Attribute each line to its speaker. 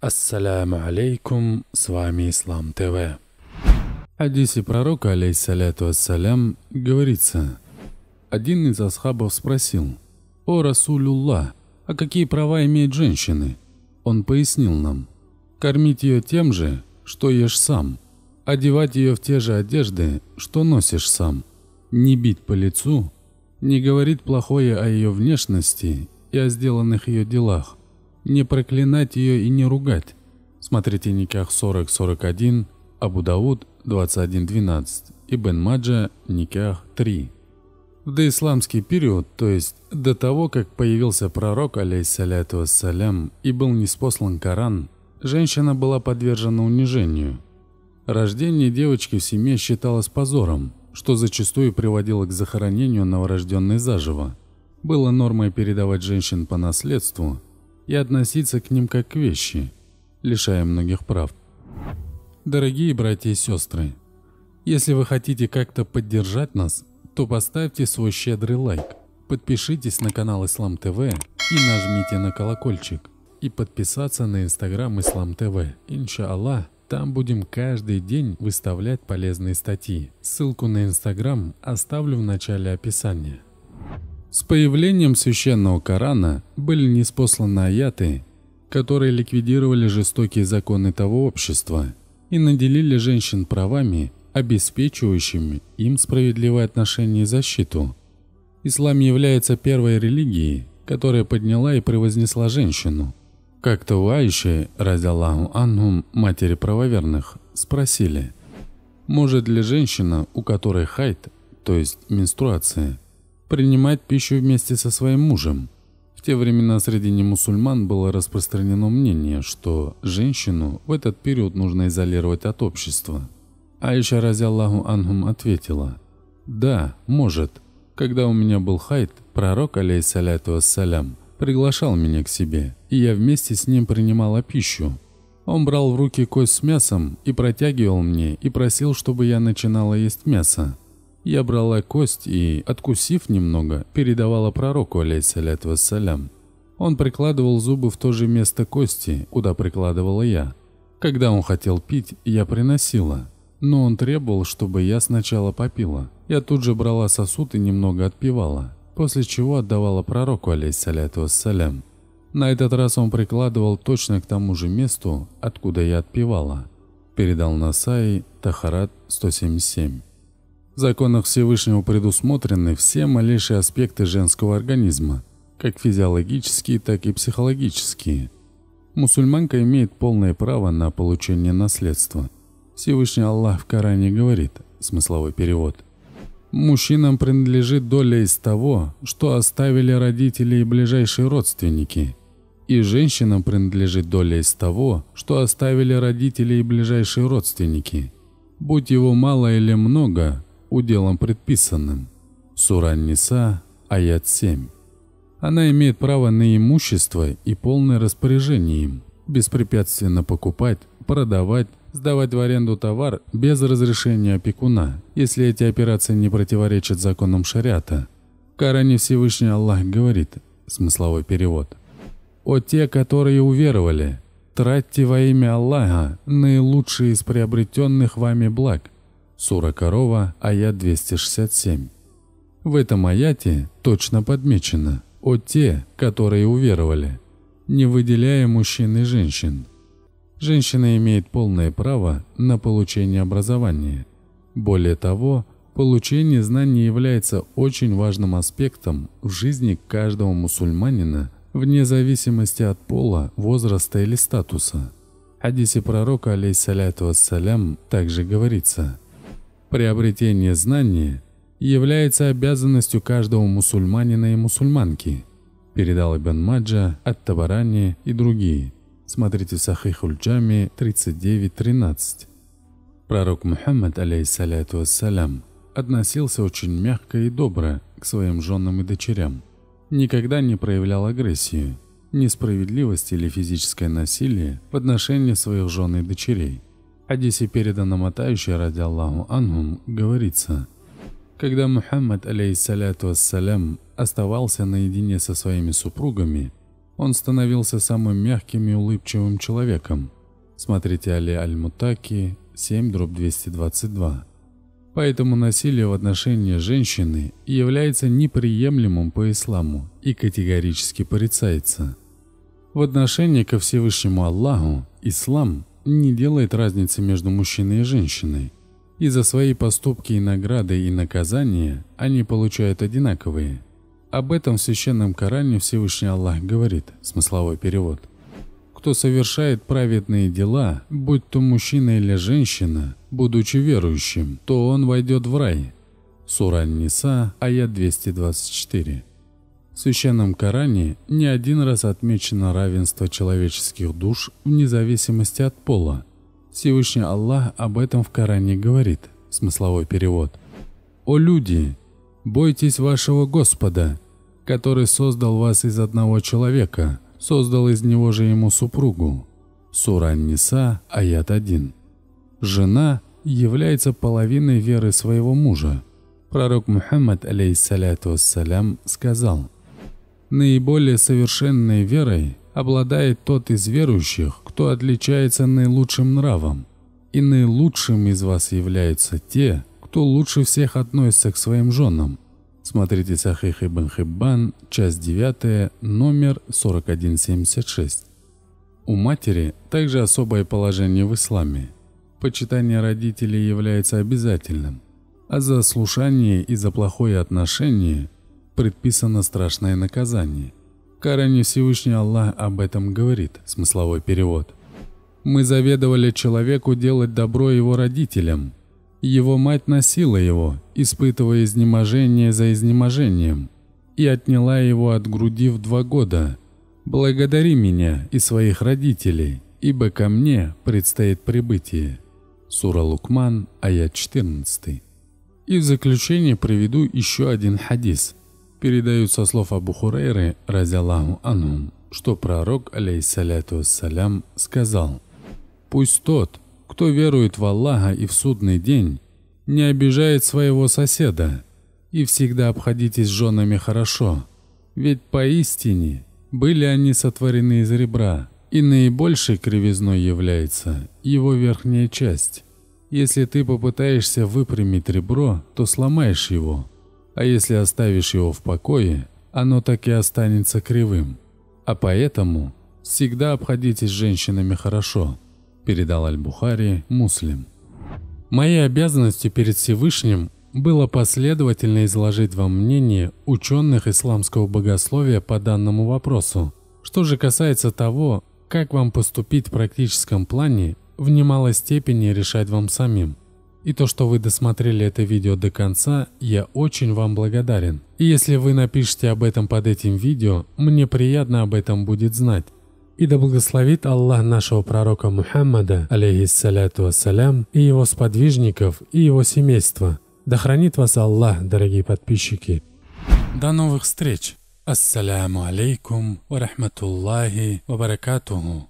Speaker 1: Ассаляму алейкум, с вами Ислам ТВ. В хадисе пророка, алейхиссаляту ассалям, говорится: один из асхабов спросил: «О Расулюллах, а какие права имеют женщины?» Он пояснил нам: кормить ее тем же, что ешь сам, одевать ее в те же одежды, что носишь сам, не бить по лицу, не говорить плохое о ее внешности и о сделанных ее делах, не проклинать ее и не ругать. Смотрите Никах 40-41, Абу Дауд 21-12, Ибн Маджа Никах 3. В доисламский период, то есть до того, как появился пророк, алейхиссаляту вассалям, и был ниспослан Коран, женщина была подвержена унижению. Рождение девочки в семье считалось позором, что зачастую приводило к захоронению новорожденной заживо. Было нормой передавать женщин по наследству и относиться к ним как к вещи, лишая многих прав. Дорогие братья и сестры, если вы хотите как-то поддержать нас, то поставьте свой щедрый лайк, подпишитесь на канал Ислам ТВ и нажмите на колокольчик. И подписаться на Инстаграм Ислам ТВ. Иншаллах, там будем каждый день выставлять полезные статьи. Ссылку на Инстаграм оставлю в начале описания. С появлением священного Корана были ниспосланы аяты, которые ликвидировали жестокие законы того общества и наделили женщин правами, обеспечивающими им справедливое отношение и защиту. Ислам является первой религией, которая подняла и превознесла женщину. Как-то у Аиши, радиаллаху анхум, матери правоверных, спросили: может ли женщина, у которой хайд, то есть менструация, принимать пищу вместе со своим мужем? В те времена среди немусульман было распространено мнение, что женщину в этот период нужно изолировать от общества. Аиша, радиаллаху анхум, ответила: да, может. Когда у меня был хайд, пророк, алейхиссаляту вассалям, приглашал меня к себе, и я вместе с ним принимала пищу. Он брал в руки кость с мясом и протягивал мне, и просил, чтобы я начинала есть мясо. Я брала кость и, откусив немного, передавала пророку, алейхиссаляту вассалям. Он прикладывал зубы в то же место кости, куда прикладывала я. Когда он хотел пить, я приносила, но он требовал, чтобы я сначала попила. Я тут же брала сосуд и немного отпивала, после чего отдавала пророку, алейхиссаляту вассалям. На этот раз он прикладывал точно к тому же месту, откуда я отпивала. Передал Насаи, Тахарат 177. В законах Всевышнего предусмотрены все малейшие аспекты женского организма, как физиологические, так и психологические. Мусульманка имеет полное право на получение наследства. Всевышний Аллах в Коране говорит, смысловой перевод: мужчинам принадлежит доля из того, что оставили родители и ближайшие родственники, и женщинам принадлежит доля из того, что оставили родители и ближайшие родственники, будь его мало или много, уделом предписанным. Сура Ан-Ниса, аят 7. Она имеет право на имущество и полное распоряжение им, беспрепятственно покупать, продавать, сдавать в аренду товар без разрешения опекуна, если эти операции не противоречат законам шариата. В Коране Всевышний Аллах говорит, смысловой перевод: «О те, которые уверовали, тратьте во имя Аллаха наилучшие из приобретенных вами благ». Сура Корова, аят 267. В этом аяте точно подмечено: «О те, которые уверовали», не выделяя мужчин и женщин. Женщина имеет полное право на получение образования. Более того, получение знаний является очень важным аспектом в жизни каждого мусульманина вне зависимости от пола, возраста или статуса. В хадисе пророка, алейхиссаляту вассалям, также говорится: приобретение знания является обязанностью каждого мусульманина и мусульманки. Передал Ибн Маджа, Ат-Табарани и другие. Смотрите Сахихуль Джами 39-13. Пророк Мухаммад, алейхиссаляту вассалям, относился очень мягко и добро к своим женам и дочерям. Никогда не проявлял агрессию, несправедливость или физическое насилие в отношении своих жен и дочерей. В хадисе, переданном от Аиши, радиаллаху анхум, говорится: когда Мухаммад, алейхиссаляту вассалям, оставался наедине со своими супругами, он становился самым мягким и улыбчивым человеком. Смотрите Али Аль-Мутаки 7/222. Поэтому насилие в отношении женщины является неприемлемым по исламу и категорически порицается. В отношении ко Всевышнему Аллаху ислам не делает разницы между мужчиной и женщиной, и за свои поступки и награды и наказания они получают одинаковые. Об этом в Священном Коране Всевышний Аллах говорит, смысловой перевод. Кто совершает праведные дела, будь то мужчина или женщина, будучи верующим, то он войдет в рай. Сура Ан-Ниса, аят 224. В Священном Коране не один раз отмечено равенство человеческих душ вне зависимости от пола. Всевышний Аллах об этом в Коране говорит, смысловой перевод. «О люди, бойтесь вашего Господа, который создал вас из одного человека, создал из него же ему супругу». Сура Ан-Ниса, аят 1. Жена является половиной веры своего мужа. Пророк Мухаммад, алейхиссаляту вассалям, сказал: «Наиболее совершенной верой обладает тот из верующих, кто отличается наилучшим нравом, и наилучшим из вас являются те, кто лучше всех относится к своим женам». Смотрите Сахих Ибн Хиббан, часть 9, номер 4176. У матери также особое положение в исламе. Почитание родителей является обязательным, а за ослушание и за плохое отношение предписано страшное наказание. В Коране Всевышний Аллах об этом говорит, смысловой перевод. «Мы заведовали человеку делать добро его родителям. Его мать носила его, испытывая изнеможение за изнеможением, и отняла его от груди в 2 года. Благодари меня и своих родителей, ибо ко мне предстоит прибытие». Сура Лукман, аят 14. И в заключение приведу еще один хадис. Передают со слов Абу Хурейры, разиаллаху анху, что пророк, алейхиссаляту вассалям, сказал: «Пусть тот, кто верует в Аллаха и в судный день, не обижает своего соседа, и всегда обходитесь с женами хорошо, ведь поистине были они сотворены из ребра, и наибольшей кривизной является его верхняя часть. Если ты попытаешься выпрямить ребро, то сломаешь его, а если оставишь его в покое, оно так и останется кривым. А поэтому всегда обходитесь с женщинами хорошо», передал Аль-Бухари, Муслим. Моей обязанностью перед Всевышним было последовательно изложить вам мнение ученых исламского богословия по данному вопросу. Что же касается того, как вам поступить в практическом плане, в немалой степени решать вам самим. И то, что вы досмотрели это видео до конца, я очень вам благодарен. И если вы напишите об этом под этим видео, мне приятно об этом будет знать. И да благословит Аллах нашего пророка Мухаммада, алейхиссаляту вассалям, и его сподвижников, и его семейства. Да хранит вас Аллах, дорогие подписчики. До новых встреч. Ассаляму алейкум ва рахматуллахи ва баракатуху.